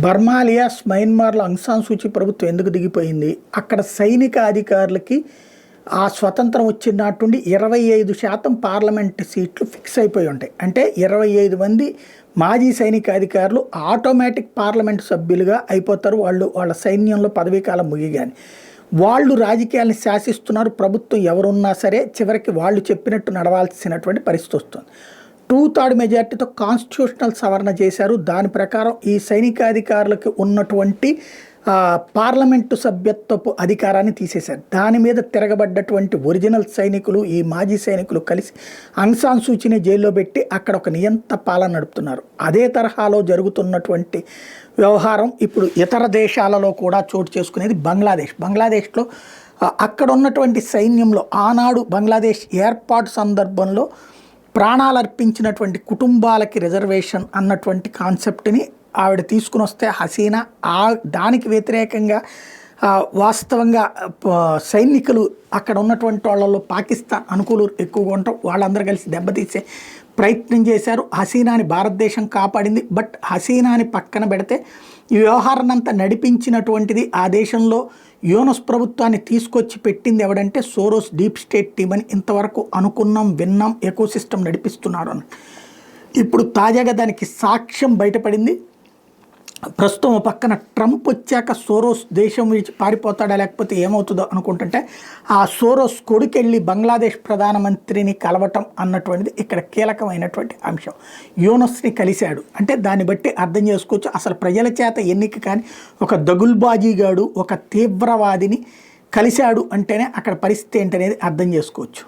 Burma alias మయన్మార్లో ఆంగ్ San సూచీ ప్రభుత్వం ఎందుకు దిగిపోయింది? అక్కడ సైనిక అధికారులకి ఆ స్వతంత్రం వచ్చిన నాటి నుండి 25% పార్లమెంట్ సీట్లు ఫిక్స్ అయిపోయి ఉంటాయి. అంటే 25 మంది మాజీ సైనిక అధికారులు ఆటోమేటిక్ పార్లమెంట్ సభ్యులుగా అయిపోతారు. వాళ్ళ సైన్యంలో పదవీకాలం ముగిగాని వాళ్ళు రాజకీయాలను శాసిస్తున్నారు. ప్రభుత్వం ఎవరున్నా సరే చివరికి వాళ్ళు చెప్పినట్టు నడవాల్సినటువంటి పరిస్థితి వస్తుంది. 2/3 మెజార్టీతో కాన్స్టిట్యూషనల్ సవరణ చేశారు. దాని ప్రకారం ఈ సైనికాధికారులకు ఉన్నటువంటి పార్లమెంటు సభ్యత్వపు అధికారాన్ని తీసేశారు. దాని మీద తిరగబడ్డటువంటి ఒరిజినల్ సైనికులు, ఈ మాజీ సైనికులు కలిసి ఆంగ్ సాన్ సూచీని జైల్లో పెట్టి అక్కడ ఒక నియంత పాలన నడుపుతున్నారు. అదే తరహాలో జరుగుతున్నటువంటి వ్యవహారం ఇప్పుడు ఇతర దేశాలలో కూడా చోటు చేసుకునేది బంగ్లాదేశ్లో అక్కడ ఉన్నటువంటి సైన్యంలో ఆనాడు బంగ్లాదేశ్ ఏర్పాటు సందర్భంలో ప్రాణాలు అర్పించినటువంటి కుటుంబాలకి రిజర్వేషన్ అన్నటువంటి కాన్సెప్ట్ని ఆవిడ తీసుకుని వస్తే హసీనా దానికి వ్యతిరేకంగా వాస్తవంగా సైనికులు అక్కడ ఉన్నటువంటి వాళ్ళలో పాకిస్తాన్ అనుకూలు ఎక్కువగా ఉంటాం, వాళ్ళందరూ కలిసి దెబ్బతీసే ప్రయత్నం చేశారు. హసీనాని భారతదేశం కాపాడింది. బట్ హసీనాని పక్కన పెడితే ఈ వ్యవహారాన్ని అంతా నడిపించినటువంటిది ఆ దేశంలో యూనస్ ప్రభుత్వాన్ని తీసుకొచ్చి పెట్టింది ఎవడంటే సోరోస్ డీప్ స్టేట్ టీమ్ అని ఇంతవరకు అనుకున్నాం, విన్నాం, ఎకోసిస్టమ్ నడిపిస్తున్నారు అని. ఇప్పుడు తాజాగా దానికి సాక్ష్యం బయటపడింది. ప్రస్తుతం పక్కన ట్రంప్ వచ్చాక సోరోస్ దేశం విడిచి పారిపోతాడా లేకపోతే ఏమవుతుందో అనుకుంటుంటే ఆ సోరోస్ కొడుకెళ్ళి బంగ్లాదేశ్ ప్రధానమంత్రిని కలవటం అన్నటువంటిది ఇక్కడ కీలకమైనటువంటి అంశం. యూనస్ని కలిశాడు అంటే దాన్ని బట్టి అర్థం చేసుకోవచ్చు అసలు ప్రజల చేత ఎన్నిక కానీ ఒక దగుల్బాజీగాడు ఒక తీవ్రవాదిని కలిశాడు అంటేనే అక్కడ పరిస్థితి ఏంటనేది అర్థం చేసుకోవచ్చు.